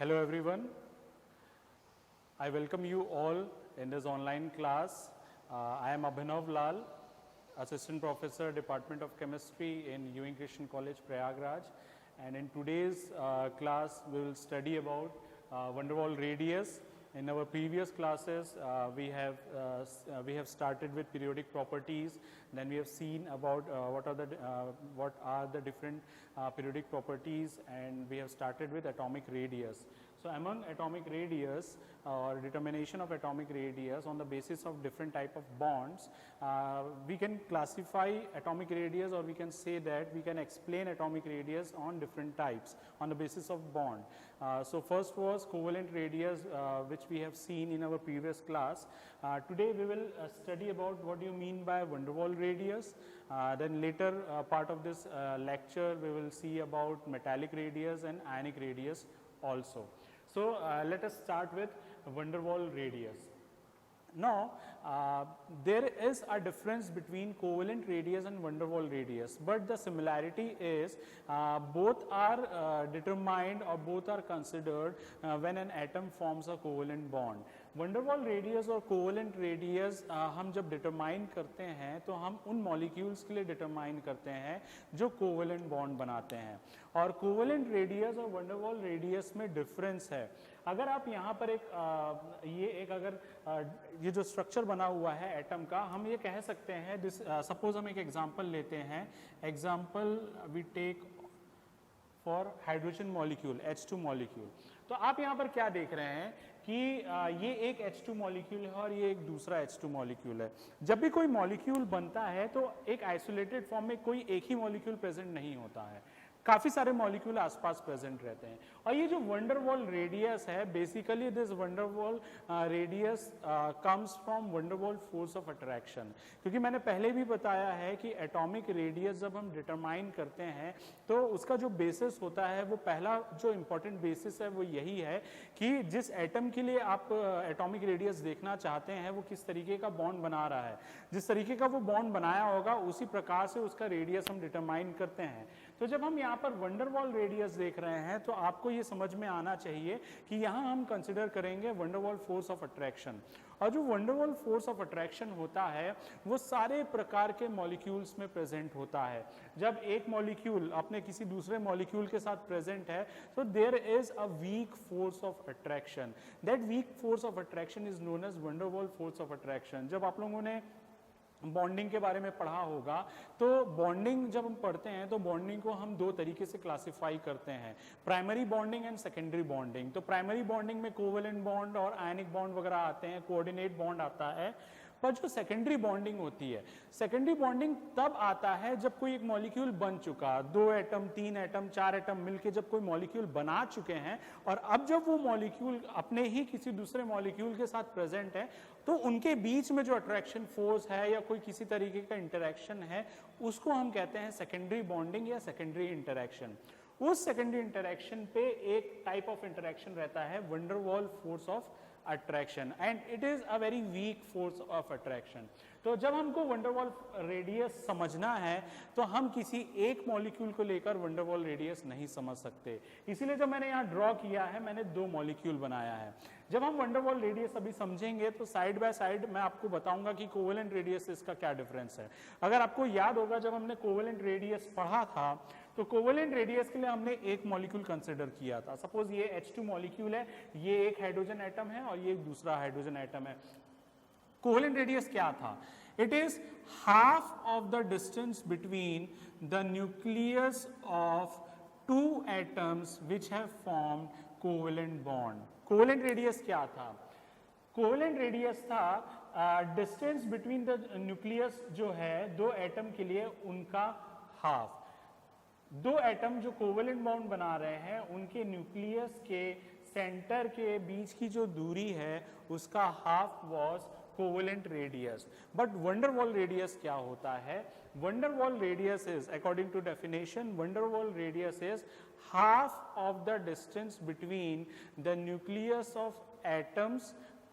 Hello everyone. I welcome you all in this online class. I am Abhinav Lal, Assistant Professor, Department of Chemistry in Ewing Christian College, Prayagraj. And in today's class, we will study about van der Waals radius. In our previous classes, we have started with periodic properties. Then we have seen about what are the different periodic properties, and we have started with atomic radius. So among atomic radius or determination of atomic radius on the basis of different type of bonds, we can classify atomic radius, or we can say that we can explain atomic radius on different types on the basis of bond. So first was covalent radius, which we have seen in our previous class. Today we will study about what do you mean by van der Waals radius. Then later part of this lecture we will see about metallic radius and ionic radius also. So let us start with van der Waals radius. Now there is a difference between covalent radius and van der Waals radius, but the similarity is both are determined or both are considered when an atom forms a covalent bond. van der Waals radius और covalent radius हम जब determine करते हैं तो हम उन molecules के लिए डिटरमाइन करते हैं जो कोवलेंट बॉन्ड बनाते हैं, और कोवलेंट रेडियस और van der Waals रेडियस में डिफरेंस है. अगर आप यहाँ पर ये जो स्ट्रक्चर बना हुआ है एटम का, हम ये कह सकते हैं, सपोज हम एक एग्जांपल लेते हैं. Example we take for hydrogen molecule H2 molecule. तो आप यहाँ पर क्या देख रहे हैं कि ये एक H2 मॉलिक्यूल है और ये एक दूसरा H2 मॉलिक्यूल है. जब भी कोई मॉलिक्यूल बनता है तो एक आइसोलेटेड फॉर्म में कोई एक ही मॉलिक्यूल प्रेजेंट नहीं होता है, काफी सारे मॉलिक्यूल आसपास प्रेजेंट रहते हैं. और ये जो van der Waals रेडियस है, basically this van der Waals radius comes from van der Waals force of attraction. क्योंकि मैंने पहले भी बताया है कि एटॉमिक रेडियस जब हम डिटरमाइन करते हैं तो उसका जो बेसिस होता है, वो पहला जो इंपॉर्टेंट बेसिस है वो यही है कि जिस एटम के लिए आप एटॉमिक रेडियस देखना चाहते हैं वो किस तरीके का बॉन्ड बना रहा है. जिस तरीके का वो बॉन्ड बनाया होगा उसी प्रकार से उसका रेडियस हम डिटरमाइन करते हैं. तो जब हम यहाँ पर van der Waals रेडियस देख रहे हैं तो आपको ये समझ में आना चाहिए कि यहाँ हम कंसिडर करेंगे van der Waals force of attraction. और जो van der Waals force of attraction होता है वो सारे प्रकार के मॉलिक्यूल्स में प्रेजेंट होता है. जब एक मॉलिक्यूल अपने किसी दूसरे मॉलिक्यूल के साथ प्रेजेंट है तो there is a weak force of attraction. That weak force of attraction is known as van der Waals force of attraction. जब आप लोगों ने बॉन्डिंग के बारे में पढ़ा होगा तो बॉन्डिंग जब हम पढ़ते हैं तो बॉन्डिंग को हम दो तरीके से क्लासिफाई करते हैं, primary bonding and secondary bonding. तो प्राइमरी बॉन्डिंग में कोवेलेंट बॉन्ड और आयनिक बॉन्ड वगैरह आते हैं, कोऑर्डिनेट बॉन्ड आता है. पर जो सेकेंडरी बॉन्डिंग होती है, सेकेंडरी बॉन्डिंग तब आता है जब कोई एक मॉलिक्यूल बन चुका, 2 एटम 3 एटम 4 एटम मिलके जब कोई मॉलिक्यूल बना चुके हैं और अब जब वो मॉलिक्यूल अपने ही किसी दूसरे मॉलिक्यूल के साथ प्रेजेंट है तो उनके बीच में जो अट्रैक्शन फोर्स है या कोई किसी तरीके का इंटरेक्शन है उसको हम कहते हैं सेकेंडरी बॉन्डिंग या सेकेंडरी इंटरेक्शन. उस सेकेंडरी इंटरेक्शन पे एक टाइप ऑफ इंटरेक्शन रहता है van der Waals force of attraction, and it is a very weak force of attraction. तो जब हमको van der Waals रेडियस समझना है तो हम किसी एक मॉलिक्यूल को लेकर van der Waals रेडियस नहीं समझ सकते. इसीलिए जब मैंने यहाँ ड्रॉ किया है, मैंने 2 मॉलिक्यूल बनाया है. जब हम van der Waals रेडियस अभी समझेंगे तो साइड बाय साइड मैं आपको बताऊंगा कि कोवेलेंट रेडियस से इसका क्या डिफरेंस है. अगर आपको याद होगा जब हमने कोवेलेंट रेडियस पढ़ा था तो कोवेलेंट रेडियस के लिए हमने एक मॉलिक्यूल कंसिडर किया था. सपोज ये H2 मॉलिक्यूल है, ये एक हाइड्रोजन एटम है और ये एक दूसरा हाइड्रोजन एटम है. कोवेलेंट रेडियस क्या था? It is half of the distance between the nucleus of 2 atoms which have formed covalent bond. Covalent radius क्या था? कोवेलेंट रेडियस था डिस्टेंस बिटवीन द न्यूक्लियस जो है 2 एटम के लिए उनका हाफ. 2 एटम जो कोवेलेंट बॉन्ड बना रहे हैं उनके न्यूक्लियस के सेंटर के बीच की जो दूरी है उसका half was covalent radius. But van der Waals radius क्या होता है? van der Waals radius is, according to definition, van der Waals radius is half of the distance between the nucleus of atoms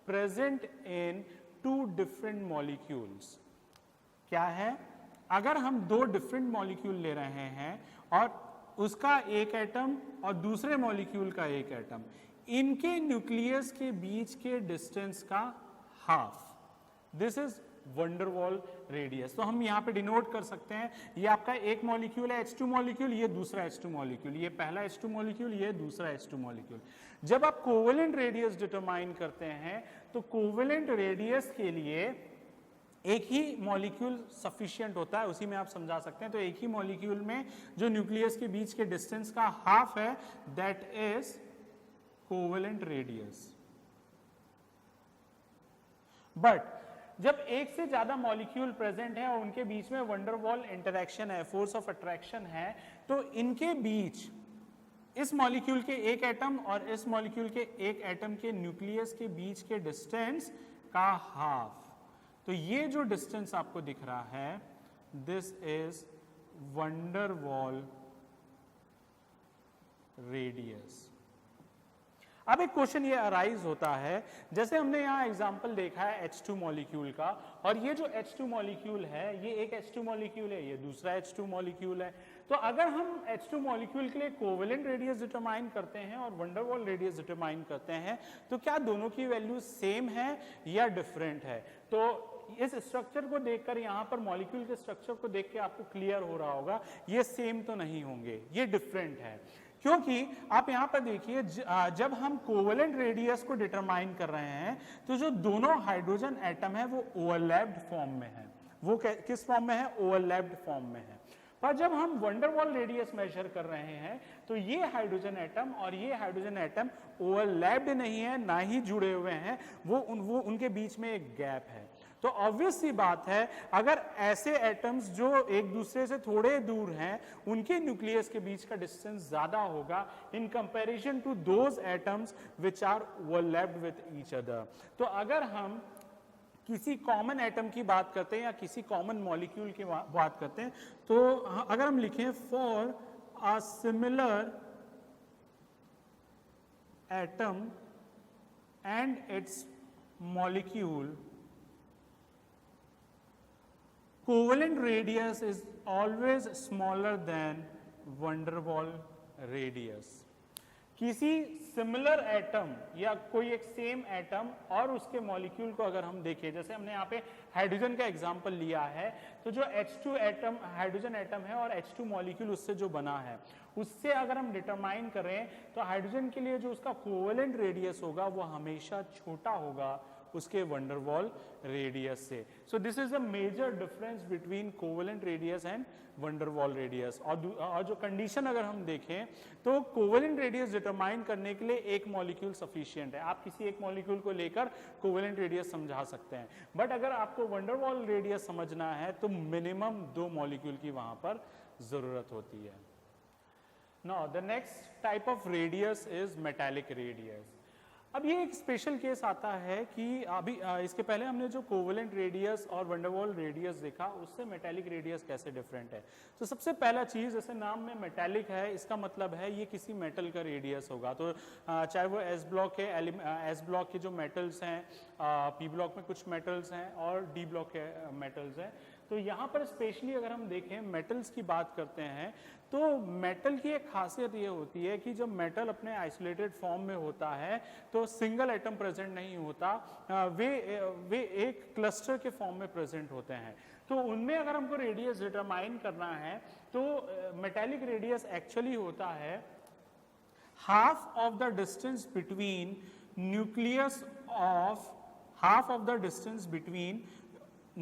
present in 2 different molecules. क्या है? अगर हम 2 different molecule ले रहे हैं और उसका एक एटम और दूसरे मॉलिक्यूल का एक एटम, इनके न्यूक्लियस के बीच के डिस्टेंस का half, this is wonder Waals radius. तो हम यहाँ पे डिनोट कर सकते हैं, ये आपका एक मॉलिक्यूल है H2 मॉलिक्यूल, ये दूसरा H2 मॉलिक्यूल, ये पहला H2 मॉलिक्यूल, ये दूसरा H2 मॉलिक्यूल। जब आप कोवेलेंट रेडियस डिटरमाइन करते हैं तो कोवेलेंट रेडियस के लिए एक ही मॉलिक्यूल सफिशिएंट होता है, उसी में आप समझा सकते हैं। तो एक ही मॉलिक्यूल में जो न्यूक्लियस के बीच के डिस्टेंस का हाफ है, that is covalent radius. But जब एक से ज्यादा मॉलिक्यूल प्रेजेंट है और उनके बीच में वंडर वॉल इंटरेक्शन है, फोर्स ऑफ अट्रैक्शन है, तो इनके बीच इस मॉलिक्यूल के एक एटम और इस मॉलिक्यूल के एक एटम के न्यूक्लियस के बीच के डिस्टेंस का हाफ, तो ये जो डिस्टेंस आपको दिख रहा है, this is wonder Waals radius. अब एक क्वेश्चन ये अराइज होता है, जैसे हमने यहाँ एग्जांपल देखा है H2 मॉलिक्यूल का, और ये जो H2 मॉलिक्यूल है, ये एक H2 मॉलिक्यूल है, ये दूसरा H2 मॉलिक्यूल है। तो अगर हम H2 मॉलिक्यूल के लिए कोवेलेंट रेडियस डिटरमाइन करते हैं और वंडर वॉल रेडियस डिटरमाइन करते हैं, तो क्या दोनों की वैल्यू सेम है या डिफरेंट है? तो इस स्ट्रक्चर को देखकर, यहाँ पर मॉलिक्यूल के स्ट्रक्चर को देख के आपको क्लियर हो रहा होगा, ये सेम तो नहीं होंगे, ये डिफरेंट है। क्योंकि आप यहां पर देखिए, जब हम कोवेलेंट रेडियस को डिटरमाइन कर रहे हैं तो जो दोनों हाइड्रोजन एटम है वो ओवरलैप्ड फॉर्म में है। वो किस फॉर्म में है? ओवरलैप्ड फॉर्म में है। पर जब हम वंडर वॉल रेडियस मेजर कर रहे हैं तो ये हाइड्रोजन एटम और ये हाइड्रोजन एटम ओवरलैप्ड नहीं है, ना ही जुड़े हुए हैं, वो उनके बीच में एक गैप है। तो ऑब्वियस सी बात है, अगर ऐसे एटम्स जो एक दूसरे से थोड़े दूर हैं, उनके न्यूक्लियस के बीच का डिस्टेंस ज्यादा होगा in comparison to those atoms which are overlapped with each other. तो अगर हम किसी कॉमन एटम की बात करते हैं या किसी कॉमन मॉलिक्यूल की बात करते हैं, तो अगर हम लिखें for a similar atom and it's molecule, covalent radius is always smaller than van der Waal radius। किसी सिमिलर एटम या कोई एक सेम एटम और उसके मॉलिक्यूल को अगर हम देखें, जैसे हमने यहाँ पे हाइड्रोजन का एग्जांपल लिया है, तो जो H2 एटम हाइड्रोजन एटम है और H2 मॉलिक्यूल उससे जो बना है, उससे अगर हम डिटरमाइन करें तो हाइड्रोजन के लिए जो उसका कोवेलेंट रेडियस होगा वो हमेशा छोटा होगा उसके वंडर वॉल रेडियस से। So this is a major difference between covalent radius and van der Waals radius. और जो कंडीशन अगर हम देखें तो कोवेलेंट रेडियस डिटरमाइन करने के लिए एक मॉलिक्यूल सफिशिएंट है। आप किसी एक मॉलिक्यूल को लेकर कोवेलेंट रेडियस समझा सकते हैं, बट अगर आपको वंडर वॉल रेडियस समझना है तो मिनिमम 2 मॉलिक्यूल की वहां पर जरूरत होती है। Now the next type of radius is metallic radius. अब ये एक स्पेशल केस आता है कि अभी इसके पहले हमने जो कोवेलेंट रेडियस और वंडर वॉल रेडियस देखा, उससे मेटालिक रेडियस कैसे डिफरेंट है। तो सबसे पहला चीज, जैसे नाम में मेटालिक है, इसका मतलब है ये किसी मेटल का रेडियस होगा। तो चाहे वो एस ब्लॉक के एस ब्लॉक के जो मेटल्स हैं, पी ब्लॉक में कुछ मेटल्स हैं और डी ब्लॉक के मेटल्स हैं। तो यहाँ पर स्पेशली अगर हम देखें मेटल्स की बात करते हैं, तो मेटल की एक खासियत ये होती है कि जब मेटल अपने आइसोलेटेड फॉर्म में होता है तो सिंगल एटम प्रेजेंट नहीं होता, वे एक क्लस्टर के फॉर्म में प्रेजेंट होते हैं। तो उनमें अगर हमको रेडियस डिटरमाइन करना है तो मेटालिक रेडियस एक्चुअली होता है half of the distance between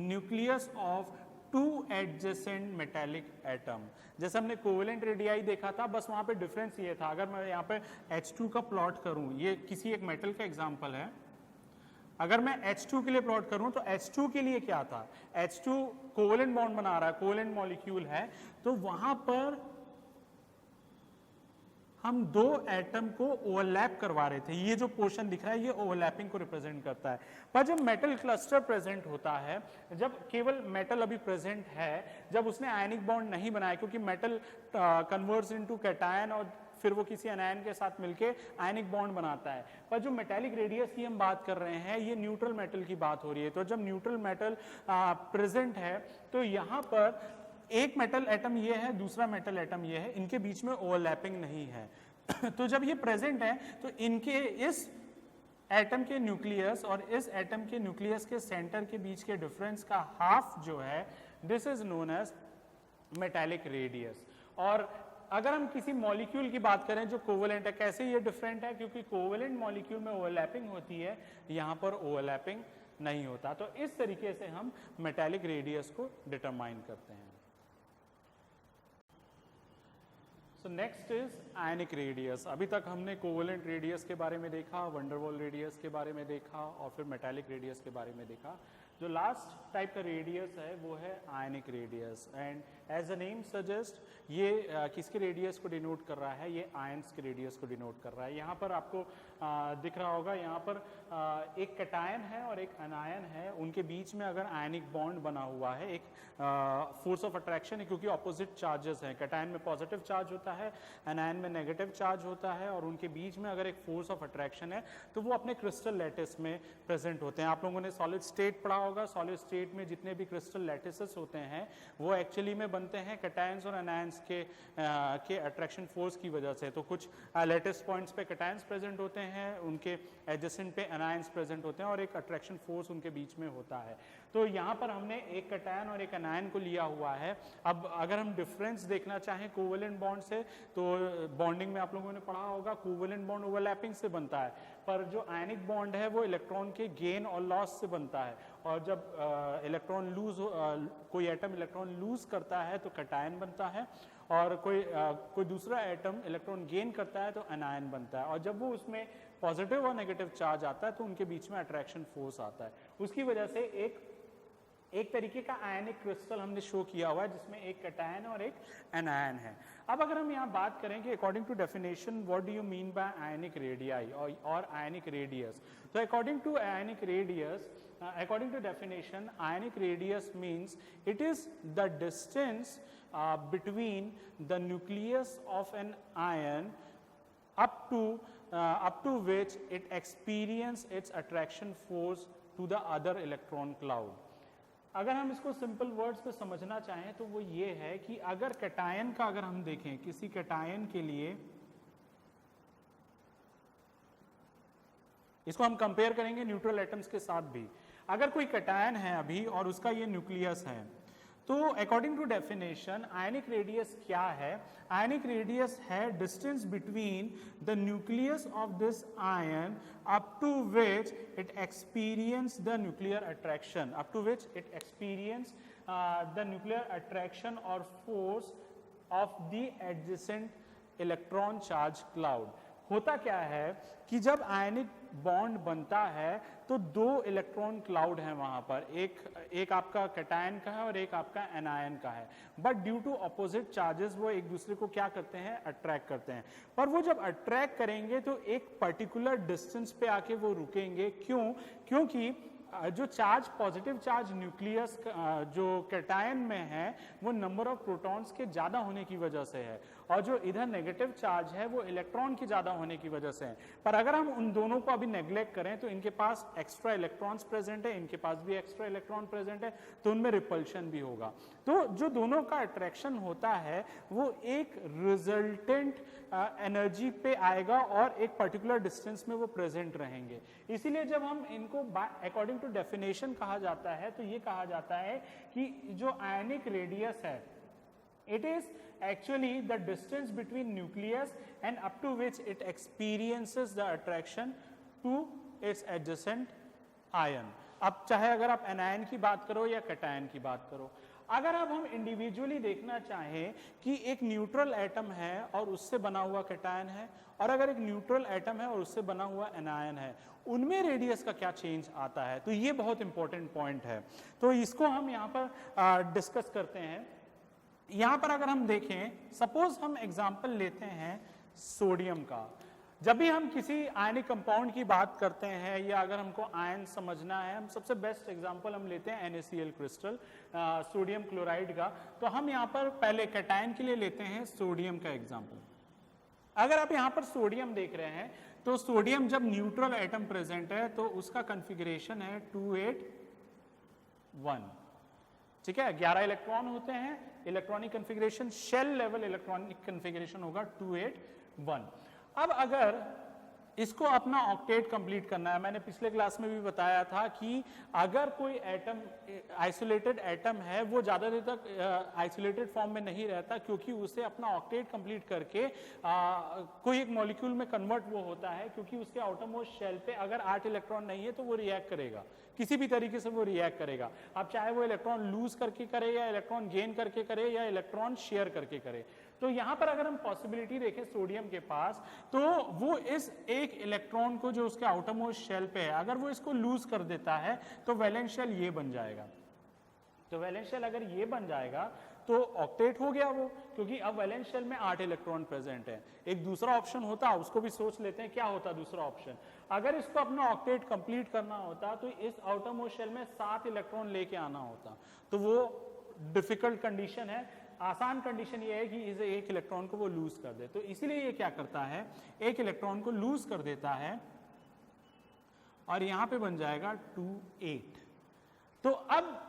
nucleus of two adjacent metallic atom। जैसे हमने कोवेलेंट रेडियाई देखा था, बस वहां पे डिफरेंस ये था। अगर मैं यहाँ पे H2 का प्लॉट करूं, ये किसी एक मेटल का एग्जांपल है, अगर मैं H2 के लिए प्लॉट करूं तो H2 के लिए क्या था, H2 कोवेलेंट बॉन्ड बना रहा है, कोवेलेंट मॉलिक्यूल है, तो वहां पर हम 2 एटम को ओवरलैप करवा रहे थे। ये जो पोर्शन दिख रहा है ये ओवरलैपिंग को रिप्रेजेंट करता है। पर जब मेटल क्लस्टर प्रेजेंट होता है, जब केवल मेटल अभी प्रेजेंट है, जब उसने आयनिक बॉन्ड नहीं बनाया, क्योंकि मेटल कन्वर्ट्स इनटू कैटायन और फिर वो किसी अनायन के साथ मिलके आयनिक बॉन्ड बनाता है। पर जो मेटालिक रेडियस की हम बात कर रहे हैं, ये न्यूट्रल मेटल की बात हो रही है। तो जब न्यूट्रल मेटल प्रेजेंट है तो यहाँ पर एक मेटल एटम ये है, दूसरा मेटल एटम ये है, इनके बीच में ओवरलैपिंग नहीं है। तो जब ये प्रेजेंट है तो इनके इस एटम के न्यूक्लियस और इस एटम के न्यूक्लियस के सेंटर के बीच के डिफरेंस का हाफ जो है, this is known as metallic radius. और अगर हम किसी मॉलिक्यूल की बात करें जो कोवेलेंट है, कैसे ये डिफरेंट है, क्योंकि कोवेलेंट मॉलिक्यूल में ओवरलैपिंग होती है, यहाँ पर ओवरलैपिंग नहीं होता। तो इस तरीके से हम मेटालिक रेडियस को डिटरमाइन करते हैं। So next is ionic radius. अभी तक हमने कोवेलेंट रेडियस के बारे में देखा, वंडरवॉल रेडियस के बारे में देखा और फिर मेटालिक रेडियस के बारे में देखा। जो लास्ट टाइप का रेडियस है वो है ionic radius. And as a name suggest, ये किसके रेडियस को डिनोट कर रहा है, ये आयंस के रेडियस को डिनोट कर रहा है। यहाँ पर आपको दिख रहा होगा, यहाँ पर एक कैटायन है और एक अनायन है, उनके बीच में अगर आयनिक बॉन्ड बना हुआ है, एक फोर्स ऑफ अट्रैक्शन है, क्योंकि ऑपोजिट चार्जेस हैं। कैटायन में पॉजिटिव चार्ज होता है, अनायन में नेगेटिव चार्ज होता है, और उनके बीच में अगर एक फोर्स ऑफ अट्रैक्शन है तो वो अपने क्रिस्टल लैटिस में प्रेजेंट होते हैं। आप लोगों ने सॉलिड स्टेट पढ़ा होगा, सॉलिड स्टेट में जितने भी क्रिस्टल लैटिसेस होते हैं वो एक्चुअली में बनते हैं कैटायंस और अनायंस के अट्रैक्शन फोर्स की वजह से। तो कुछ लैटिस पॉइंट्स पे कैटायंस प्रेजेंट होते हैं, उनके एडजेसेंट पे अनायंस प्रेजेंट होते हैं और एक अट्रैक्शन फोर्स उनके बीच में होता है। तो यहाँ पर हमने एक कैटायन और एक अनायन को लिया हुआ है। अब अगर हम डिफरेंस देखना चाहें कोवेलेंट बॉन्ड से, तो बॉन्डिंग में आप लोगों ने पढ़ा होगा कोवेलेंट बॉन्ड ओवरलैपिंग से बनता है, पर जो आयनिक बॉन्ड है वो इलेक्ट्रॉन के गेन और लॉस से बनता है। और जब इलेक्ट्रॉन लूज कोई एटम इलेक्ट्रॉन लूज करता है तो कैटायन बनता है, और कोई दूसरा एटम इलेक्ट्रॉन गेन करता है तो अनायन बनता है। और जब वो उसमें पॉजिटिव और नेगेटिव चार्ज आता है तो उनके बीच में अट्रैक्शन फोर्स आता है। उसकी वजह से एक तरीके का आयनिक क्रिस्टल हमने शो किया हुआ है जिसमें एक कैटायन और एक एनायन है। अब अगर हम यहाँ बात करें कि according to definition what do you mean by ionic radii और आयनिक रेडियस, तो according to ionic radius, according to definition, ionic radius means it is the distance between the nucleus of an ion up to which it experience its attraction force to the other electron cloud. अगर हम इसको simple words में समझना चाहें तो वो ये है कि अगर कैटायन का अगर हम देखें, किसी कैटायन के लिए इसको हम कंपेयर करेंगे न्यूट्रल एटम्स के साथ भी। अगर कोई कैटायन है अभी और उसका ये न्यूक्लियस है, तो according to definition ionic radius क्या है? आयनिक रेडियस है distance between the nucleus of this ion up to which it experience the nuclear attraction, up to which it experience the nuclear attraction और force of the adjacent electron charge cloud. होता क्या है कि जब ionic bond बनता है तो दो इलेक्ट्रॉन क्लाउड हैं वहां पर, एक आपका कैटायन का है और एक आपका एनायन का है, but due to opposite charges वो एक दूसरे को क्या करते हैं, अट्रैक्ट करते हैं। पर वो जब अट्रैक्ट करेंगे तो एक पर्टिकुलर डिस्टेंस पे आके वो रुकेंगे। क्यों? क्योंकि जो चार्ज, पॉजिटिव चार्ज न्यूक्लियस जो कैटायन में है वो नंबर ऑफ प्रोटॉन्स के ज्यादा होने की वजह से है, और जो इधर नेगेटिव चार्ज है वो इलेक्ट्रॉन की ज्यादा होने की वजह से है। पर अगर हम उन दोनों को अभी नेग्लेक्ट करें तो इनके पास एक्स्ट्रा इलेक्ट्रॉन्स प्रेजेंट है, इनके पास भी एक्स्ट्रा इलेक्ट्रॉन प्रेजेंट है, तो उनमें रिपल्शन भी होगा। तो जो दोनों का अट्रैक्शन होता है वो एक रिजल्टेंट एनर्जी पे आएगा और एक पर्टिकुलर डिस्टेंस में वो प्रेजेंट रहेंगे। इसीलिए जब हम इनको अकॉर्डिंग टू डेफिनेशन कहा जाता है तो ये कहा जाता है कि जो आयनिक रेडियस है it is actually the distance between nucleus and up to which it experiences the attraction to its adjacent ion। अब चाहे अगर आप एनायन की बात करो या कैटायन की बात करो, अगर अब हम इंडिविजुअली देखना चाहें कि एक न्यूट्रल एटम है और उससे बना हुआ कैटायन है, और अगर एक न्यूट्रल एटम है और उससे बना हुआ एनायन है, उनमें रेडियस का क्या चेंज आता है, तो ये बहुत इंपॉर्टेंट पॉइंट है। तो इसको हम यहाँ पर डिस्कस करते हैं। यहाँ पर अगर हम देखें, सपोज हम एग्जाम्पल लेते हैं सोडियम का। जब भी हम किसी आयनिक कंपाउंड की बात करते हैं या अगर हमको आयन समझना है, हम सबसे बेस्ट एग्जांपल हम लेते हैं NaCl क्रिस्टल, सोडियम क्लोराइड का। तो हम यहाँ पर पहले कैटायन के लिए लेते हैं सोडियम का एग्जांपल। अगर आप यहाँ पर सोडियम देख रहे हैं तो सोडियम जब न्यूट्रल एटम प्रेजेंट है तो उसका कॉन्फ़िगरेशन है 281, ठीक है। 11 इलेक्ट्रॉन होते हैं, electronic configuration shell level electronic configuration होगा 281। अब अगर इसको अपना ऑक्टेट कंप्लीट करना है, मैंने पिछले क्लास में भी बताया था कि अगर कोई एटम आइसोलेटेड एटम है वो ज़्यादा देर तक आइसोलेटेड फॉर्म में नहीं रहता, क्योंकि उसे अपना ऑक्टेट कंप्लीट करके कोई एक मॉलिक्यूल में कन्वर्ट वो होता है, क्योंकि उसके आउटरमोस्ट शेल पे अगर 8 इलेक्ट्रॉन नहीं है तो वो रिएक्ट करेगा, किसी भी तरीके से वो रिएक्ट करेगा। अब चाहे वो इलेक्ट्रॉन लूज करके करे या इलेक्ट्रॉन गेन करके करे या इलेक्ट्रॉन शेयर करके करे। तो यहां पर अगर हम पॉसिबिलिटी देखें सोडियम के पास, तो वो इस एक इलेक्ट्रॉन को जो उसके आउटरमोस्ट शेल पे है, अगर वो इसको लूज कर देता है तो वैलेंस शेल ये बन जाएगा। तो वैलेंस शेल अगर ये बन जाएगा तो ऑक्टेट हो गया वो, क्योंकि अब वैलेंस शेल में 8 इलेक्ट्रॉन प्रेजेंट है। एक दूसरा ऑप्शन होता, उसको भी सोच लेते हैं, क्या होता दूसरा ऑप्शन? अगर इसको अपना ऑक्टेट कंप्लीट करना होता तो इस आउटरमोस्ट शेल में 7 इलेक्ट्रॉन लेके आना होता, तो वो डिफिकल्ट कंडीशन है। आसान कंडीशन ये है कि इस एक इलेक्ट्रॉन को वो लूज कर दे, तो इसीलिए ये क्या करता है, एक इलेक्ट्रॉन को लूज कर देता है और यहां पे बन जाएगा 2-8। तो अब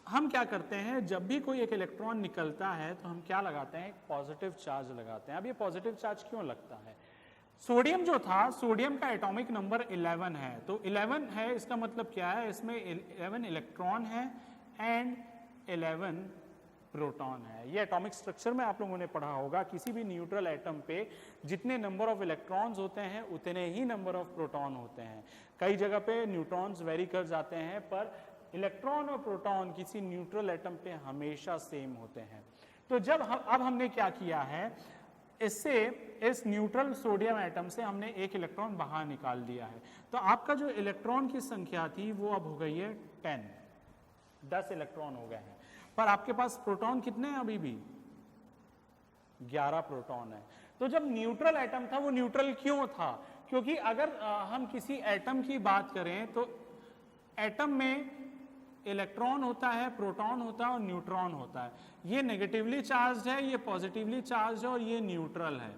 हम क्या करते हैं, जब भी कोई एक इलेक्ट्रॉन निकलता है तो हम क्या लगाते हैं, पॉजिटिव चार्ज लगाते हैं। अब ये पॉजिटिव चार्ज क्यों लगता है? सोडियम जो था, सोडियम का एटॉमिक नंबर 11 है, तो 11 है, इसका मतलब क्या है, इसमें 11 इलेक्ट्रॉन है एंड 11 प्रोटॉन है। ये एटॉमिक स्ट्रक्चर में आप लोगों ने पढ़ा होगा, किसी भी न्यूट्रल एटम पे जितने नंबर ऑफ इलेक्ट्रॉन्स होते हैं उतने ही नंबर ऑफ प्रोटॉन होते हैं। कई जगह पे न्यूट्रॉन्स वेरी कर जाते हैं, पर इलेक्ट्रॉन और प्रोटॉन किसी न्यूट्रल एटम पे हमेशा सेम होते हैं। तो जब अब हमने क्या किया है, इससे इस न्यूट्रल सोडियम एटम से हमने एक इलेक्ट्रॉन बाहर निकाल दिया है, तो आपका जो इलेक्ट्रॉन की संख्या थी वो अब हो गई है 10 इलेक्ट्रॉन हो गए हैं। पर आपके पास प्रोटॉन कितने हैं? अभी भी 11 प्रोटॉन है। तो जब न्यूट्रल एटम था वो न्यूट्रल क्यों था? क्योंकि अगर हम किसी एटम की बात करें तो एटम में इलेक्ट्रॉन होता है, प्रोटॉन होता है और न्यूट्रॉन होता है। ये नेगेटिवली चार्ज है, ये पॉजिटिवली चार्ज है और ये न्यूट्रल है।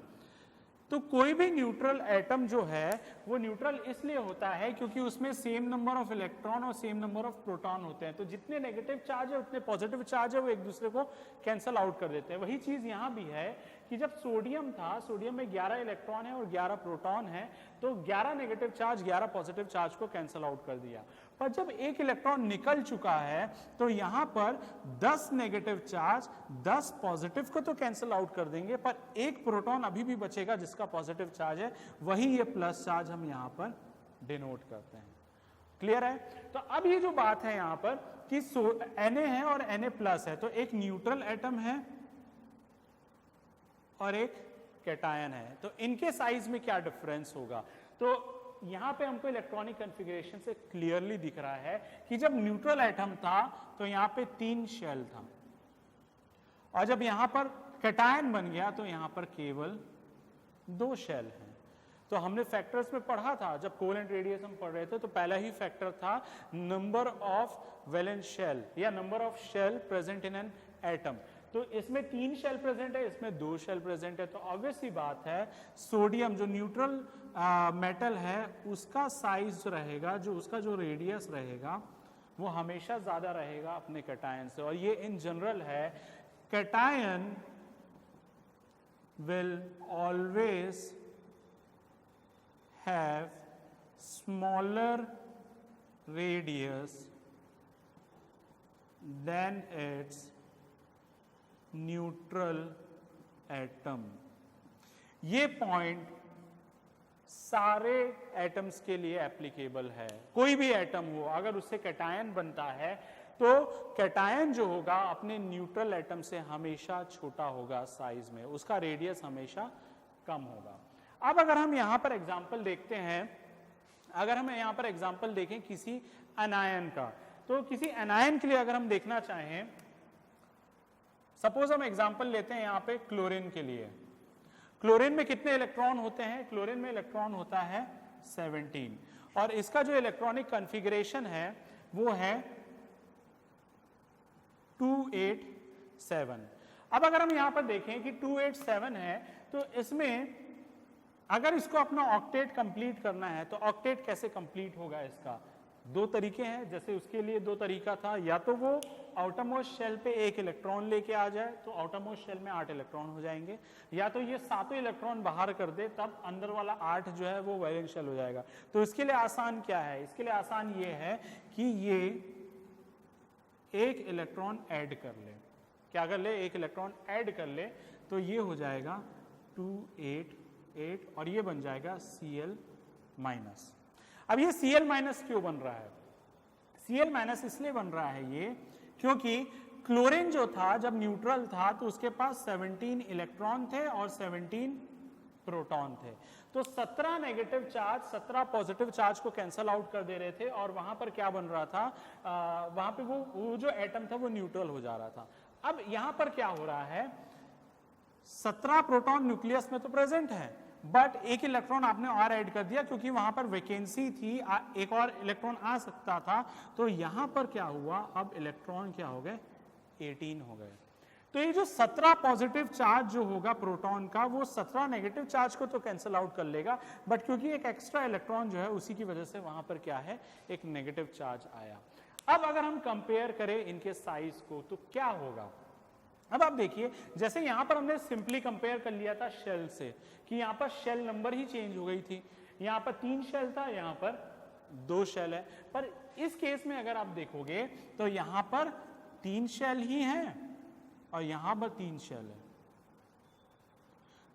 तो कोई भी न्यूट्रल एटम जो है वो न्यूट्रल इसलिए होता है क्योंकि उसमें सेम नंबर ऑफ इलेक्ट्रॉन और सेम नंबर ऑफ प्रोटॉन होते हैं। तो जितने नेगेटिव चार्ज है उतने पॉजिटिव चार्ज है वो एक दूसरे को कैंसल आउट कर देते हैं। वही चीज यहां भी है कि जब सोडियम था, सोडियम में 11 इलेक्ट्रॉन है और 11 प्रोटॉन है, तो 11 नेगेटिव चार्ज 11 पॉजिटिव चार्ज को कैंसल आउट कर दिया। पर जब एक इलेक्ट्रॉन निकल चुका है तो यहां पर 10 नेगेटिव चार्ज 10 पॉजिटिव को तो कैंसल आउट कर देंगे, पर एक प्रोटॉन अभी भी बचेगा जिसका पॉजिटिव चार्ज है, वही ये प्लस चार्ज हम यहां पर डिनोट करते हैं। क्लियर है? तो अब ये जो बात है यहां पर कि Na है और Na प्लस है, तो एक न्यूट्रल एटम है और एक कैटायन है, तो इनके साइज में क्या डिफरेंस होगा? तो यहां पे हमको इलेक्ट्रॉनिक कॉन्फ़िगरेशन से क्लियरली दिख रहा है कि जब न्यूट्रल एटम था तो यहां पे 3 शेल था, और जब यहां पर कैटायन बन गया तो यहां पर केवल 2 शेल हैं। तो हमने फैक्टर्स में पढ़ा था, जब कोवेलेंट रेडियस हम पढ़ रहे थे, तो पहला ही फैक्टर था नंबर ऑफ वैलेंस शेल या number of shell present in an atom. तो इसमें 3 शेल प्रेजेंट है, इसमें 2 शेल प्रेजेंट है, तो ऑब्वियस सी बात है सोडियम जो न्यूट्रल मेटल है उसका साइज रहेगा, जो उसका जो रेडियस रहेगा वो हमेशा ज्यादा रहेगा अपने कैटायन से। और ये इन जनरल है, cation will always have smaller radius than its neutral atom. ये पॉइंट सारे एटम्स के लिए एप्लीकेबल है। कोई भी एटम हो अगर उससे कैटायन बनता है तो कैटायन जो होगा अपने न्यूट्रल एटम से हमेशा छोटा होगा साइज में, उसका रेडियस हमेशा कम होगा। अब अगर हम यहां पर एग्जांपल देखते हैं, अगर हम यहां पर एग्जांपल देखें किसी एनायन का, तो किसी एनायन के लिए अगर हम देखना चाहें, सपोज हम एग्जांपल लेते हैं यहां पे क्लोरीन के लिए। क्लोरीन में कितने इलेक्ट्रॉन होते हैं? क्लोरीन में इलेक्ट्रॉन होता है 17, और इसका जो इलेक्ट्रॉनिक कॉन्फ़िगरेशन है वो है 287। अब अगर हम यहां पर देखें कि 287 है, तो इसमें अगर इसको अपना ऑक्टेट कंप्लीट करना है तो ऑक्टेट कैसे कंप्लीट होगा इसका? दो तरीके हैं, जैसे उसके लिए दो तरीका था, या तो वो आउटरमोस्ट शेल पे एक इलेक्ट्रॉन लेके आ जाए तो आउटरमोस्ट शेल में 8 इलेक्ट्रॉन हो जाएंगे, या तो ये सातों इलेक्ट्रॉन बाहर कर दे तब अंदर वाला 8 जो है वो वैलेंस शेल हो जाएगा। तो इसके लिए आसान क्या है, इसके लिए आसान ये है कि ये एक इलेक्ट्रॉन ऐड कर ले, क्या कर ले, एक इलेक्ट्रॉन ऐड कर ले, तो ये हो जाएगा 2 8 8 और ये बन जाएगा Cl माइनस। अब ये Cl माइनस क्यों बन रहा है, Cl माइनस इसलिए बन रहा है ये क्योंकि क्लोरीन जो था जब न्यूट्रल था तो उसके पास 17 इलेक्ट्रॉन थे और 17 प्रोटॉन थे, तो 17 नेगेटिव चार्ज 17 पॉजिटिव चार्ज को कैंसल आउट कर दे रहे थे और वहां पर क्या बन रहा था, वहां पे वो जो एटम था वो न्यूट्रल हो जा रहा था। अब यहां पर क्या हो रहा है, 17 प्रोटॉन न्यूक्लियस में तो प्रेजेंट है, बट एक इलेक्ट्रॉन आपने और ऐड कर दिया क्योंकि वहां पर वैकेंसी थी, एक और इलेक्ट्रॉन आ सकता था, तो यहां पर क्या हुआ, अब इलेक्ट्रॉन क्या हो गए, 18 हो गए। तो ये जो 17 पॉजिटिव चार्ज जो होगा प्रोटॉन का वो 17 नेगेटिव चार्ज को तो कैंसिल आउट कर लेगा, बट क्योंकि एक एक्स्ट्रा इलेक्ट्रॉन जो है उसी की वजह से वहां पर क्या है, एक नेगेटिव चार्ज आया। अब अगर हम कंपेयर करें इनके साइज को तो क्या होगा, अब आप देखिए जैसे यहां पर हमने सिंपली कंपेयर कर लिया था शेल से कि यहां पर शेल नंबर ही चेंज हो गई थी, यहां पर 3 शेल था, यहां पर 2 शेल है, पर इस केस में अगर आप देखोगे तो यहां पर 3 शेल ही हैं और यहां पर 3 शेल है,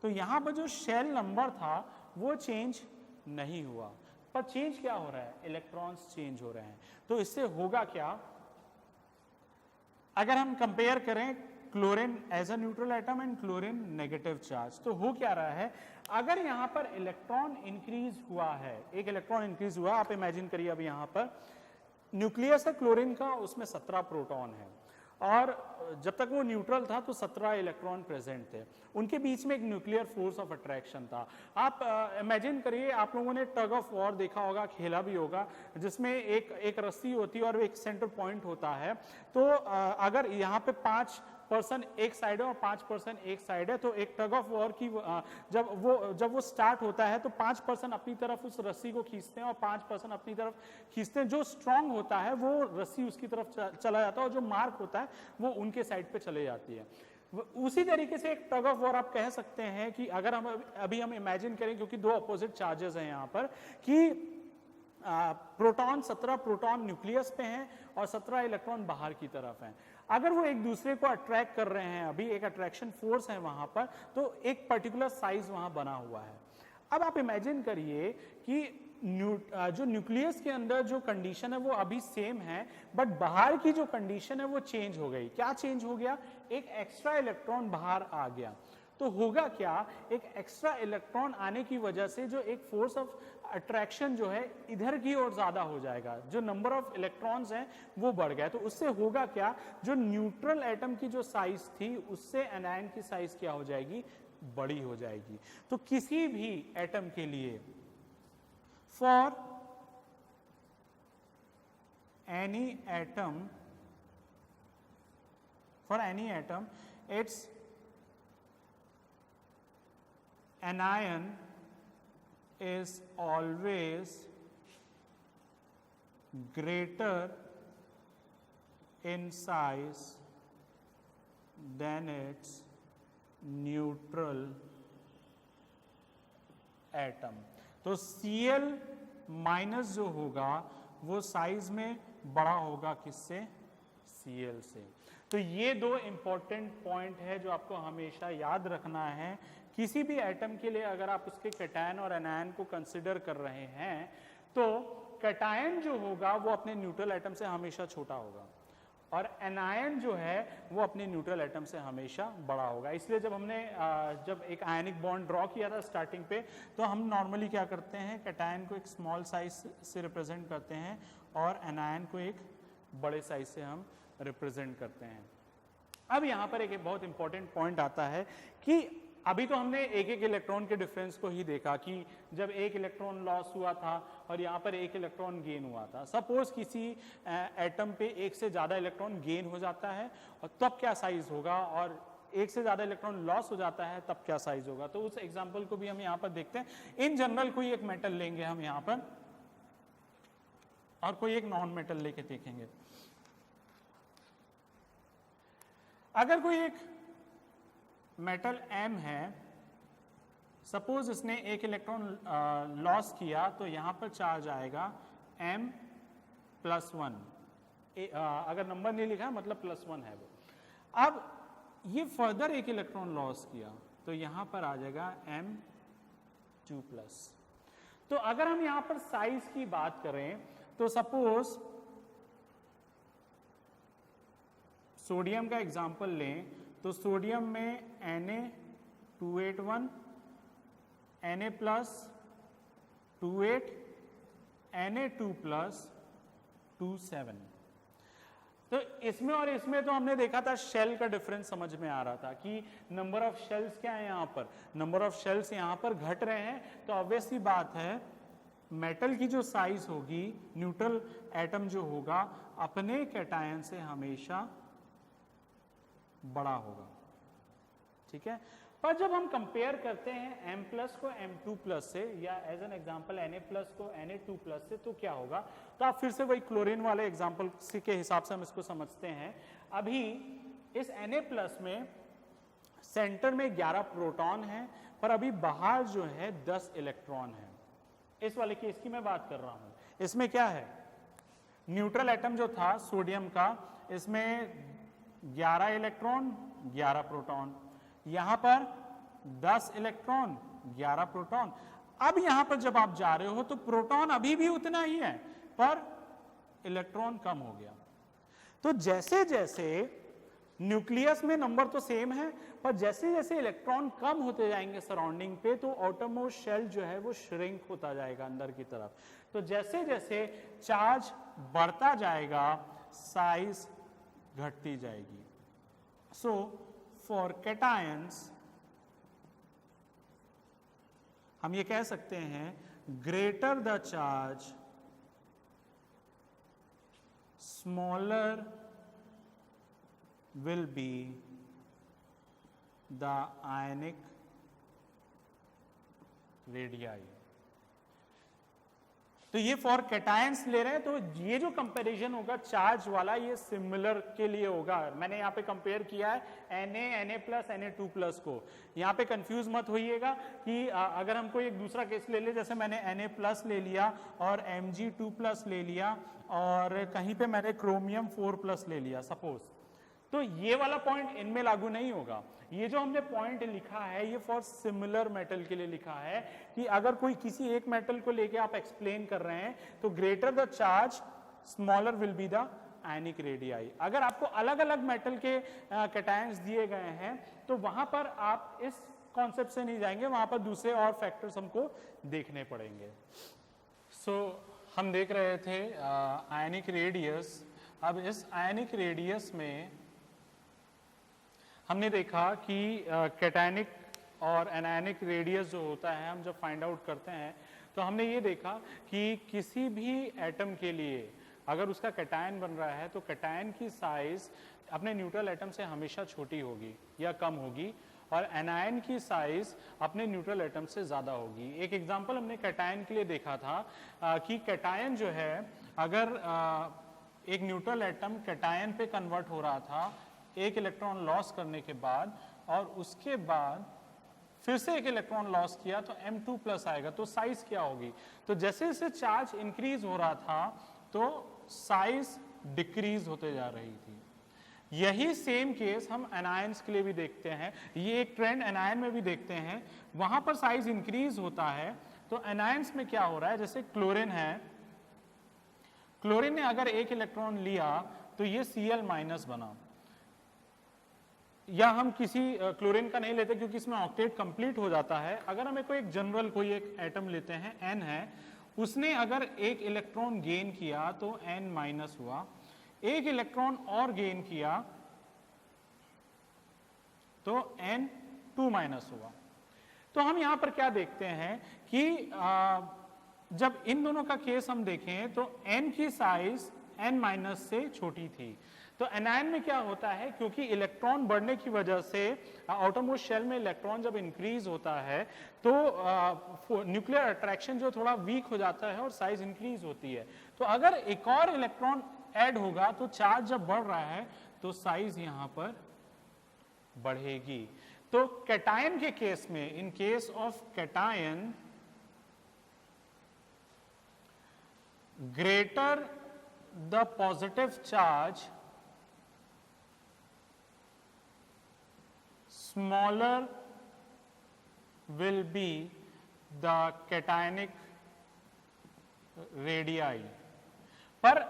तो यहां पर जो शेल नंबर था वो चेंज नहीं हुआ, पर चेंज क्या हो रहा है, इलेक्ट्रॉन्स चेंज हो रहे हैं। तो इससे होगा क्या, अगर हम कंपेयर करें chlorine as a neutral atom and chlorine negative charge, तो हो क्या रहा है, अगर यहां पर इलेक्ट्रॉन इंक्रीज हुआ है, एक इलेक्ट्रॉन इंक्रीज हुआ, आप इमेजिन करिए अब यहां पर न्यूक्लियस है क्लोरीन का, उसमें 17 प्रोटॉन है और जब तक वो न्यूट्रल था तो 17 इलेक्ट्रॉन प्रेजेंट थे, उनके बीच में एक न्यूक्लियर फोर्स ऑफ अट्रैक्शन था। आप इमेजिन करिए, आप लोगों ने टग ऑफ वॉर देखा होगा, खेला भी होगा, जिसमें एक रस्सी होती है और एक सेंटर पॉइंट होता है, तो अगर यहाँ पे 5% एक साइड है और 5% एक साइड है, तो एक टग ऑफ वॉर की जब वो स्टार्ट होता है तो 5% अपनी तरफ उस रस्सी को खींचते हैं और 5% अपनी तरफ खींचते हैं, जो स्ट्रांग होता है वो रस्सी उसकी तरफ चला जाता है और जो मार्क होता है वो उनके साइड पे चले जाती है। उसी तरीके से एक टग ऑफ वॉर आप कह सकते हैं कि अगर हम अभी इमेजिन करें, क्योंकि दो अपोजिट चार्जेस हैं यहाँ पर, कि प्रोटॉन 17 प्रोटॉन न्यूक्लियस पे हैं और 17 इलेक्ट्रॉन बाहर की तरफ हैं, अगर वो एक दूसरे को अट्रैक्ट कर रहे हैं, अभी एक अट्रैक्शन फोर्स है वहां पर, तो एक पर्टिकुलर साइज वहां बना हुआ है। अब आप इमेजिन करिए कि जो न्यूक्लियस के अंदर जो कंडीशन है वो अभी सेम है, बट बाहर की जो कंडीशन है वो चेंज हो गई। क्या चेंज हो गया, एक एक्स्ट्रा इलेक्ट्रॉन बाहर आ गया, तो होगा क्या, एक एक्स्ट्रा इलेक्ट्रॉन आने की वजह से जो एक फोर्स ऑफ अट्रैक्शन जो है इधर की ओर ज्यादा हो जाएगा, जो नंबर ऑफ इलेक्ट्रॉन्स हैं वो बढ़ गया, तो उससे होगा क्या, जो न्यूट्रल एटम की जो साइज थी उससे एनायन की साइज क्या हो जाएगी, बड़ी हो जाएगी। तो किसी भी एटम के लिए for any atom it's anion is always greater in size than its neutral atom। तो Cl माइनस जो होगा वो साइज में बड़ा होगा किससे, Cl से। तो ये दो इंपॉर्टेंट पॉइंट है जो आपको हमेशा याद रखना है। किसी भी एटम के लिए अगर आप उसके कैटायन और एनायन को कंसिडर कर रहे हैं तो कैटायन जो होगा वो अपने न्यूट्रल एटम से हमेशा छोटा होगा और एनायन जो है वो अपने न्यूट्रल एटम से हमेशा बड़ा होगा। इसलिए जब हमने जब एक आयनिक बॉन्ड ड्रॉ किया था स्टार्टिंग पे, तो हम नॉर्मली क्या करते हैं, कैटायन को एक स्मॉल साइज से रिप्रेजेंट करते हैं और एनायन को एक बड़े साइज से हम रिप्रेजेंट करते हैं। अब यहाँ पर एक बहुत इंपॉर्टेंट पॉइंट आता है कि अभी तो हमने एक एक इलेक्ट्रॉन के डिफरेंस को ही देखा कि जब एक इलेक्ट्रॉन लॉस हुआ था और यहाँ पर एक इलेक्ट्रॉन गेन हुआ था। सपोज किसी एटम पे एक से ज्यादा इलेक्ट्रॉन गेन हो जाता है और तब क्या साइज होगा, और एक से ज्यादा इलेक्ट्रॉन लॉस हो जाता है तब क्या साइज होगा। तो उस एग्जाम्पल को भी हम यहाँ पर देखते हैं। इन जनरल कोई एक मेटल लेंगे हम यहाँ पर, और कोई एक नॉन मेटल लेके देखेंगे। अगर कोई एक मेटल M है, सपोज इसने एक इलेक्ट्रॉन लॉस किया, तो यहां पर चार्ज आएगा M+1। अगर नंबर नहीं लिखा मतलब +1 है वो। अब ये फर्दर एक इलेक्ट्रॉन लॉस किया तो यहां पर आ जाएगा M2+। तो अगर हम यहां पर साइज की बात करें तो सपोज सोडियम का एग्जांपल लें तो सोडियम में Na281, Na+28, Na2+27। तो इसमें और इसमें तो हमने देखा था शेल का डिफरेंस समझ में आ रहा था कि नंबर ऑफ शेल्स क्या है, यहाँ पर नंबर ऑफ शेल्स यहाँ पर घट रहे हैं। तो ऑब्वियस सी बात है मेटल की जो साइज होगी, न्यूट्रल एटम जो होगा अपने कैटायन से हमेशा बड़ा होगा, ठीक है। पर जब हम कंपेयर करते हैं M+ को M2+ से या एज एन एग्जांपल Na+ को Na2+ से, तो क्या होगा। तो आप फिर से वही क्लोरीन वाले एग्जांपल के हिसाब से हम इसको समझते हैं। अभी इस Na+ में सेंटर में 11 प्रोटॉन है, पर अभी बाहर जो है 10 इलेक्ट्रॉन है। इस वाले केस की मैं बात कर रहा हूं। इसमें क्या है, न्यूट्रल एटम जो था सोडियम का, इसमें 11 इलेक्ट्रॉन 11 प्रोटॉन, यहां पर 10 इलेक्ट्रॉन 11 प्रोटॉन। अब यहां पर जब आप जा रहे हो तो प्रोटॉन अभी भी उतना ही है पर इलेक्ट्रॉन कम हो गया। तो जैसे जैसे न्यूक्लियस में नंबर तो सेम है, पर जैसे जैसे इलेक्ट्रॉन कम होते जाएंगे सराउंडिंग पे, तो आउटरमोस्ट शेल जो है वो श्रिंक होता जाएगा अंदर की तरफ। तो जैसे जैसे चार्ज बढ़ता जाएगा साइज घटती जाएगी। सो फॉर कैटायंस हम ये कह सकते हैं greater the charge smaller will be the ionic radii। तो ये फॉर कैटायंस ले रहे हैं, तो ये जो कंपैरिजन होगा चार्ज वाला ये सिमिलर के लिए होगा। मैंने यहाँ पे कंपेयर किया है Na, Na+, Na2+ को। यहाँ पे कंफ्यूज मत होइएगा कि अगर हमको एक दूसरा केस ले ले, जैसे मैंने Na+ ले लिया और Mg2+ ले लिया और कहीं पे मैंने क्रोमियम 4+ ले लिया सपोज, तो ये वाला पॉइंट इनमें लागू नहीं होगा। ये जो हमने पॉइंट लिखा है ये फॉर सिमिलर मेटल के लिए लिखा है कि अगर कोई किसी एक मेटल को लेके आप एक्सप्लेन कर रहे हैं तो greater the charge smaller will be the ionic radii. अगर आपको अलग अलग मेटल के कैटायंस दिए गए हैं तो वहां पर आप इस कॉन्सेप्ट से नहीं जाएंगे, वहां पर दूसरे और फैक्टर्स हमको देखने पड़ेंगे। सो हम देख रहे थे आयनिक रेडियस। अब इस आयनिक रेडियस में हमने देखा कि कैटायनिक और एनायनिक रेडियस जो होता है हम जब फाइंड आउट करते हैं तो हमने ये देखा कि किसी भी एटम के लिए अगर उसका कैटायन बन रहा है तो कैटायन की साइज अपने न्यूट्रल एटम से हमेशा छोटी होगी या कम होगी, और एनायन की साइज अपने न्यूट्रल एटम से ज़्यादा होगी। एक एग्जांपल हमने कैटायन के लिए देखा था कि कैटायन जो है अगर एक न्यूट्रल एटम कैटायन पे कन्वर्ट हो रहा था एक इलेक्ट्रॉन लॉस करने के बाद, और उसके बाद फिर से एक इलेक्ट्रॉन लॉस किया तो M2+ आएगा, तो साइज क्या होगी। तो जैसे जैसे चार्ज इंक्रीज हो रहा था तो साइज डिक्रीज होते जा रही थी। यही सेम केस हम एनायंस के लिए भी देखते हैं। ये एक ट्रेंड एनायन में भी देखते हैं, वहां पर साइज इंक्रीज होता है। तो एनायंस में क्या हो रहा है, जैसे क्लोरीन है, क्लोरीन ने अगर एक इलेक्ट्रॉन लिया तो ये Cl- बना, या हम किसी क्लोरीन का नहीं लेते क्योंकि इसमें ऑक्टेट कंप्लीट हो जाता है। अगर हमें कोई एक जनरल कोई एक एटम लेते हैं, N है, उसने अगर एक इलेक्ट्रॉन गेन किया तो N- हुआ, एक इलेक्ट्रॉन और गेन किया तो N2- हुआ। तो हम यहां पर क्या देखते हैं कि जब इन दोनों का केस हम देखें तो N की साइज N- से छोटी थी, तो एनायन में क्या होता है, क्योंकि इलेक्ट्रॉन बढ़ने की वजह से आउटरमोस्ट शेल में इलेक्ट्रॉन जब इंक्रीज होता है तो न्यूक्लियर अट्रैक्शन जो थोड़ा वीक हो जाता है और साइज इंक्रीज होती है। तो अगर एक और इलेक्ट्रॉन ऐड होगा तो चार्ज जब बढ़ रहा है तो साइज यहां पर बढ़ेगी। तो कैटायन के केस में, in case of cation, greater the positive charge, smaller will be the cationic radii। पर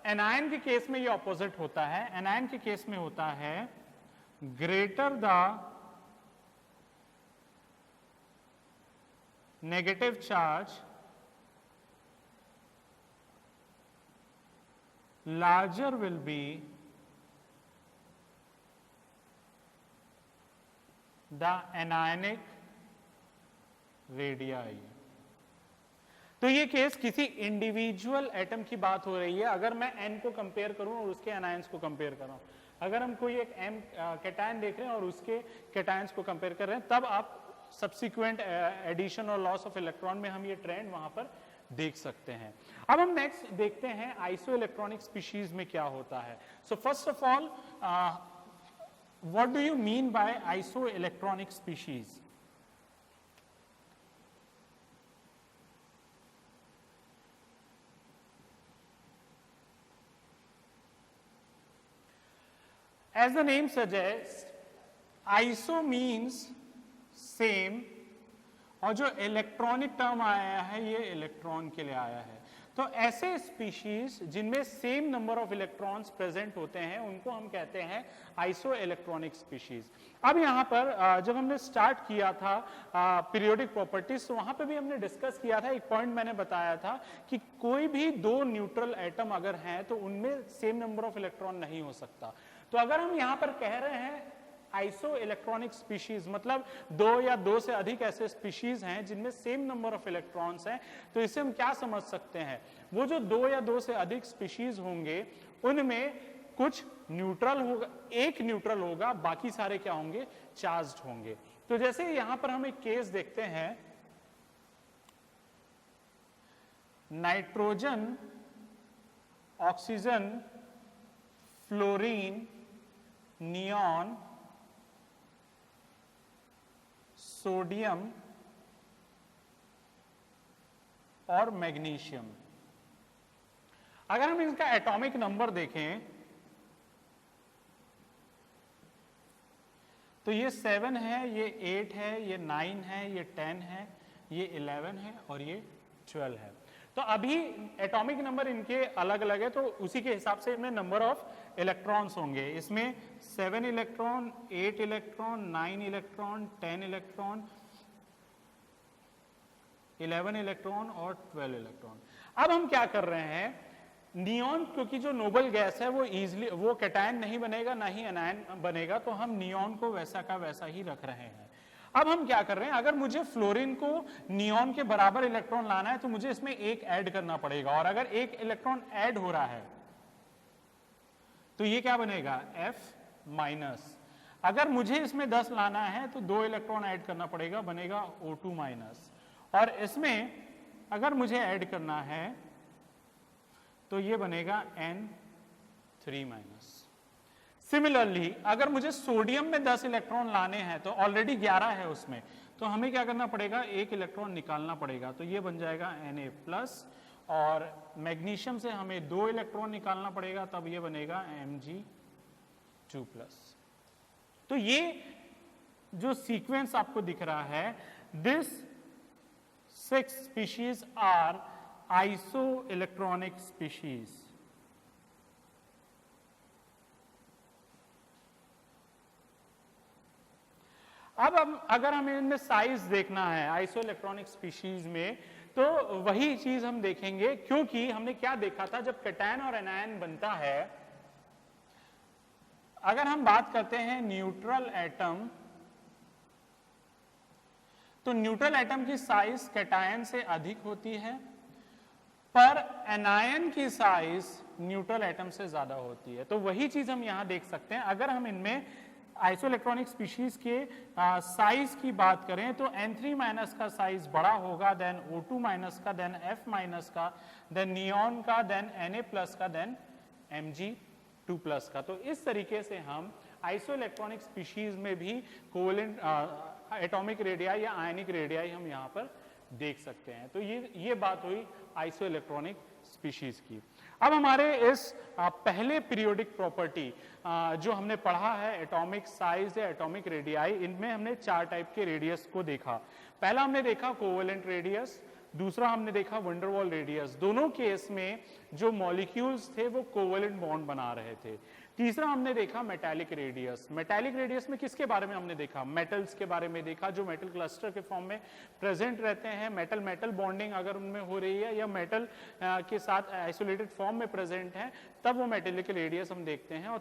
एनायन के केस में ये ऑपोजिट होता है। एनायन के केस में होता है greater the negative charge, larger will be the anionic radii. तो ये केस किसी इंडिविजुअल एटम की बात हो रही है। अगर मैं n को कंपेयर करूं और उसके एनायंस को कंपेयर करूं, अगर हम कोई एक m कैटायन देख रहे हैं और उसके कैटायंस को कंपेयर कर रहे हैं, तब आप सब्सिक्वेंट एडिशन और लॉस ऑफ इलेक्ट्रॉन में हम ये ट्रेंड वहां पर देख सकते हैं। अब हम नेक्स्ट देखते हैं आइसो इलेक्ट्रॉनिक स्पीशीज में क्या होता है। So first of all, what do you mean by isoelectronic species? As the name suggests, iso means same, और जो इलेक्ट्रॉनिक टर्म आया है ये इलेक्ट्रॉन के लिए आया है। तो ऐसे स्पीशीज जिनमें same number of electrons present होते हैं उनको हम कहते हैं आइसो इलेक्ट्रॉनिक स्पीशीज। अब यहाँ पर जब हमने स्टार्ट किया था पीरियोडिक प्रॉपर्टीज, तो वहां पे भी हमने डिस्कस किया था, एक पॉइंट मैंने बताया था कि कोई भी दो न्यूट्रल एटम अगर हैं तो उनमें सेम नंबर ऑफ इलेक्ट्रॉन नहीं हो सकता। तो अगर हम यहाँ पर कह रहे हैं आइसो इलेक्ट्रॉनिक स्पीशीज, मतलब दो या दो से अधिक ऐसे स्पीशीज हैं जिनमें सेम नंबर ऑफ इलेक्ट्रॉन्स हैं, तो इसे हम क्या समझ सकते हैं, वो जो दो या दो से अधिक स्पीशीज होंगे उनमें कुछ न्यूट्रल होगा, एक न्यूट्रल होगा, बाकी सारे क्या होंगे, चार्ज्ड होंगे। तो जैसे यहां पर हम एक केस देखते हैं, nitrogen, oxygen, fluorine, neon, sodium और मैग्नीशियम। अगर हम इनका एटॉमिक नंबर देखें तो ये 7 है, ये 8 है, ये 9 है, ये 10 है, ये 11 है और ये 12 है। तो अभी एटॉमिक नंबर इनके अलग अलग है, तो उसी के हिसाब से इनमें नंबर ऑफ इलेक्ट्रॉन्स होंगे। इसमें 7 electron, 8 electron, 9 electron, 10 electron, 11 electron और 12 इलेक्ट्रॉन। अब हम क्या कर रहे हैं, नियॉन, क्योंकि जो नोबल गैस है वो इजीली, वो कैटायन नहीं बनेगा ना ही एनायन बनेगा, तो हम नियॉन को वैसा का वैसा ही रख रहे हैं। अब हम क्या कर रहे हैं, अगर मुझे फ्लोरीन को नियॉन के बराबर इलेक्ट्रॉन लाना है तो मुझे इसमें एक ऐड करना पड़ेगा, और अगर एक इलेक्ट्रॉन ऐड हो रहा है तो ये क्या बनेगा, F माइनस। अगर मुझे इसमें 10 लाना है तो 2 इलेक्ट्रॉन ऐड करना पड़ेगा, बनेगा O2 माइनस। और इसमें अगर मुझे ऐड करना है तो ये बनेगा N3 माइनस। सिमिलरली अगर मुझे सोडियम में 10 इलेक्ट्रॉन लाने हैं तो ऑलरेडी 11 है उसमें, तो हमें क्या करना पड़ेगा, एक इलेक्ट्रॉन निकालना पड़ेगा, तो ये बन जाएगा Na प्लस। और मैग्नीशियम से हमें 2 इलेक्ट्रॉन निकालना पड़ेगा, तब ये बनेगा Mg2 प्लस। तो ये जो सीक्वेंस आपको दिख रहा है, this 6 species are isoelectronic species. अब अगर हमें इनमें साइज देखना है आइसो इलेक्ट्रॉनिक स्पीशीज में, तो वही चीज हम देखेंगे, क्योंकि हमने क्या देखा था, जब कैटायन और एनायन बनता है, अगर हम बात करते हैं न्यूट्रल एटम, तो न्यूट्रल एटम की साइज कैटायन से अधिक होती है, पर एनायन की साइज न्यूट्रल एटम से ज्यादा होती है। तो वही चीज हम यहां देख सकते हैं। अगर हम इनमें आइसोइलेक्ट्रॉनिक स्पीशीज के साइज की बात करें तो N3 माइनस का साइज बड़ा होगा देन O2 माइनस का, देन F माइनस का, देन नियॉन का, देन Na प्लस का, देन Mg2 प्लस का। तो इस तरीके से हम आइसोइलेक्ट्रॉनिक स्पीशीज में भी कोवेलेंट एटॉमिक रेडियाई या आयनिक रेडियाई हम यहाँ पर देख सकते हैं। तो ये बात हुई आइसोइलेक्ट्रॉनिक स्पीशीज की। अब हमारे इस पहले पीरियोडिक प्रॉपर्टी जो हमने पढ़ा है एटॉमिक साइज या एटॉमिक रेडियाई, इनमें हमने 4 टाइप के रेडियस को देखा। पहला हमने देखा कोवेलेंट रेडियस, दूसरा हमने देखा वंडर वॉल रेडियस। दोनों केस में जो मॉलिक्यूल्स थे वो कोवेलेंट बॉन्ड बना रहे थे। तीसरा हमने देखा मेटालिक रेडियस। मेटालिक रेडियस में किसके बारे में हमने देखा? मेटल्स के बारे में देखा, जो मेटल क्लस्टर के फॉर्म में प्रेजेंट रहते हैं। मेटल मेटल बॉन्डिंग अगर उनमें हो रही है या मेटल के साथ आइसोलेटेड फॉर्म में प्रेजेंट है, तब वो मेटालिक रेडियस हम देखते हैं। और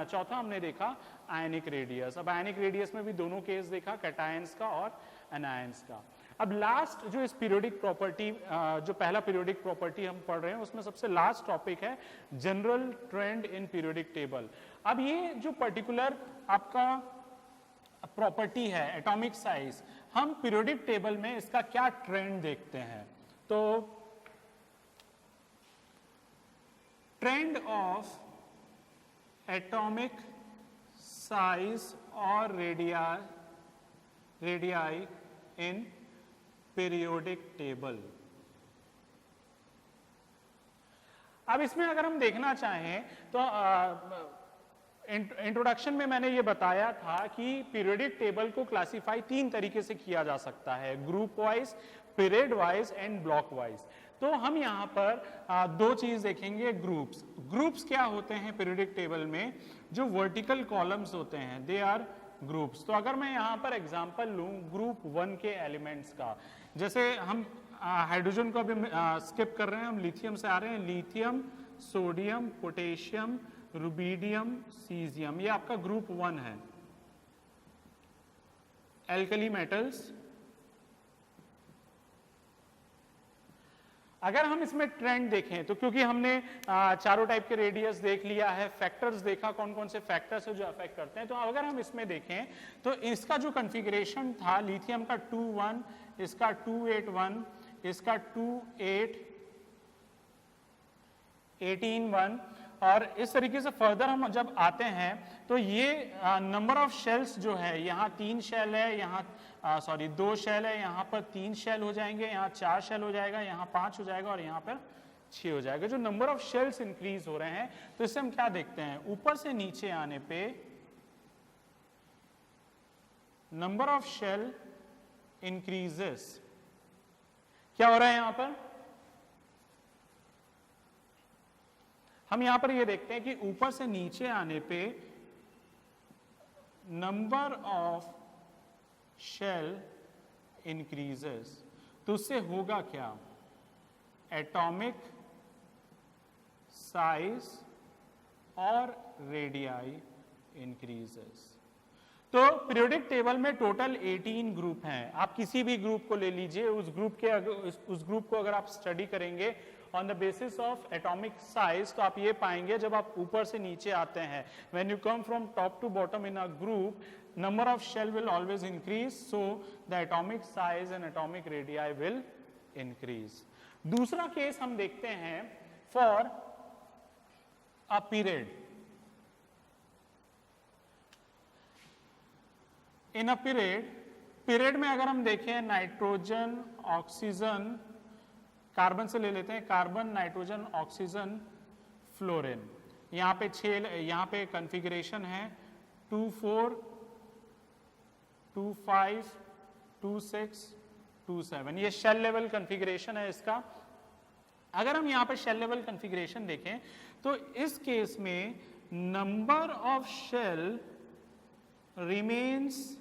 चौथा हमने देखा आयनिक रेडियस। अब आयनिक रेडियस में भी दोनों केस देखा, कैटायंस का और एनायंस का। अब लास्ट जो इस पीरियोडिक प्रॉपर्टी, जो पहला पीरियोडिक प्रॉपर्टी हम पढ़ रहे हैं, उसमें सबसे लास्ट टॉपिक है general trend in periodic table. अब ये जो पर्टिकुलर आपका प्रॉपर्टी है एटॉमिक साइज, हम पीरियोडिक टेबल में इसका क्या ट्रेंड देखते हैं? तो ट्रेंड ऑफ एटॉमिक साइज और रेडियाई इन पीरियोडिक टेबल। अब इसमें अगर हम देखना चाहें तो इंट्रोडक्शन में मैंने ये बताया था कि पीरियोडिक टेबल को क्लासिफाई 3 तरीके से किया जा सकता है, group wise, period wise and block wise. तो हम यहां पर 2 चीज देखेंगे। ग्रुप्स क्या होते हैं पीरियोडिक टेबल में? जो वर्टिकल कॉलम्स होते हैं दे आर ग्रुप्स। तो अगर मैं यहां पर एग्जांपल लूं ग्रुप 1 के एलिमेंट्स का, जैसे हम हाइड्रोजन को अभी स्किप कर रहे हैं, हम लिथियम से आ रहे हैं। Lithium, sodium, potassium, rubidium, caesium, ये आपका ग्रुप 1 है। Alkali metals. अगर हम इसमें ट्रेंड देखें तो क्योंकि हमने चारों टाइप के रेडियस देख लिया है, फैक्टर्स देखा कौन कौन से फैक्टर्स है जो अफेक्ट करते हैं, तो अगर हम इसमें देखें तो इसका जो कॉन्फ़िगरेशन था, लिथियम का 2-1, इसका 2-8-1, इसका 2-8-18-1, और इस तरीके से फर्दर हम जब आते हैं तो ये नंबर ऑफ शेल्स जो है, यहाँ 3 शेल है, यहाँ 2 शेल है, यहाँ पर 3 शेल हो जाएंगे, यहाँ 4 शेल हो जाएगा, यहाँ 5 हो जाएगा और यहाँ पर 6 हो जाएगा। जो नंबर ऑफ शेल्स इंक्रीज हो रहे हैं, तो इससे हम क्या देखते हैं? ऊपर से नीचे आने पे नंबर ऑफ शेल इंक्रीजेस। क्या हो रहा है यहां पर? हम यहां पर ये देखते हैं कि ऊपर से नीचे आने पे नंबर ऑफ शेल इंक्रीजेस। तो उससे होगा क्या? एटॉमिक साइज और रेडियाई इंक्रीजेस। तो पीरियोडिक टेबल में टोटल 18 ग्रुप हैं। आप किसी भी ग्रुप को ले लीजिए, उस ग्रुप को अगर आप स्टडी करेंगे on the basis of atomic size, तो आप ये पाएंगे जब आप ऊपर से नीचे आते हैं, when you come from top to bottom in a group, number of shell will always increase, so the atomic size and atomic radii will increase. दूसरा केस हम देखते हैं for a period. In a period में अगर हम देखें nitrogen, oxygen, carbon से ले लेते हैं, कार्बन, नाइट्रोजन, ऑक्सीजन, फ्लोरीन। यहाँ पे 6, यहाँ पे कॉन्फ़िगरेशन है 2-4, 2-5, 2-6, 2-7। ये शेल लेवल कॉन्फ़िगरेशन है इसका। अगर हम यहाँ पे शेल लेवल कॉन्फ़िगरेशन देखें तो इस केस में number of shell remains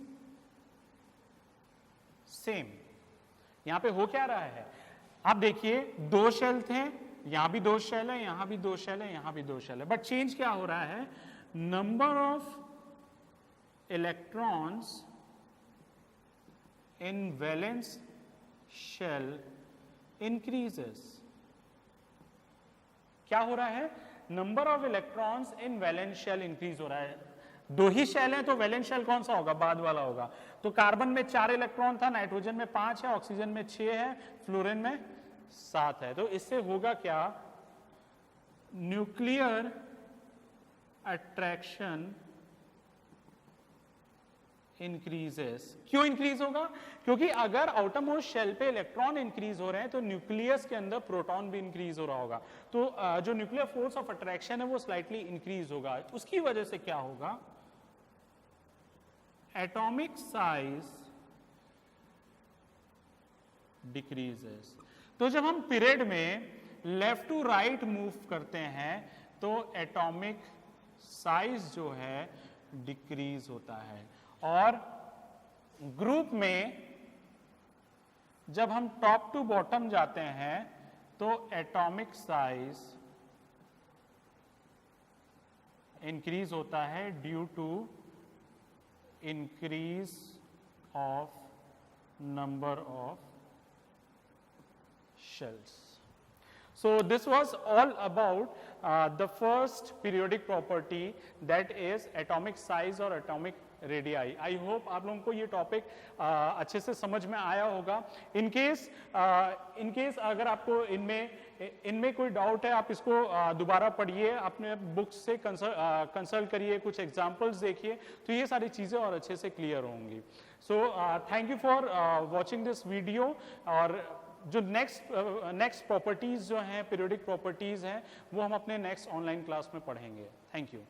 same. यहां पे हो क्या रहा है? आप देखिए 2 शेल थे, यहां भी 2 शेल है, यहां भी 2 शेल है, यहां भी 2 शेल है, बट चेंज क्या हो रहा है? Number of electrons in valence shell increases. क्या हो रहा है, number of electrons in valence shell increase हो रहा है। दो ही शेल है तो वैलेंस शेल कौन सा होगा, बाद वाला होगा। तो कार्बन में 4 इलेक्ट्रॉन था, नाइट्रोजन में 5 है, ऑक्सीजन में 6 है, फ्लोरीन में 7 है। तो इससे होगा क्या, न्यूक्लियर अट्रैक्शन इंक्रीजेस। क्यों इंक्रीज होगा, क्योंकि अगर आउटर मोस्ट शेल पे इलेक्ट्रॉन इंक्रीज हो रहे हैं तो न्यूक्लियस के अंदर प्रोटॉन भी इंक्रीज हो रहा होगा। तो जो न्यूक्लियर फोर्स ऑफ अट्रैक्शन है वो स्लाइटली इंक्रीज होगा। उसकी वजह से क्या होगा, एटॉमिक साइज डिक्रीजेस। तो जब हम पीरियड में लेफ्ट टू राइट मूव करते हैं तो एटॉमिक साइज जो है डिक्रीज होता है। और ग्रुप में जब हम टॉप टू बॉटम जाते हैं तो एटॉमिक साइज इंक्रीज होता है due to increase of number of shells. So this was all about the first periodic property, that is atomic size or atomic radii. I hope आप लोगों को ये topic अच्छे से समझ में आया होगा। इन केस अगर आपको इनमें कोई डाउट है, आप इसको दोबारा पढ़िए, अपने बुक्स से कंसल्ट करिए, कुछ एग्जांपल्स देखिए, तो ये सारी चीज़ें और अच्छे से क्लियर होंगी। So thank you for watching this video. और जो नेक्स्ट प्रॉपर्टीज जो हैं, पीरियोडिक प्रॉपर्टीज हैं, वो हम अपने नेक्स्ट ऑनलाइन क्लास में पढ़ेंगे। Thank you.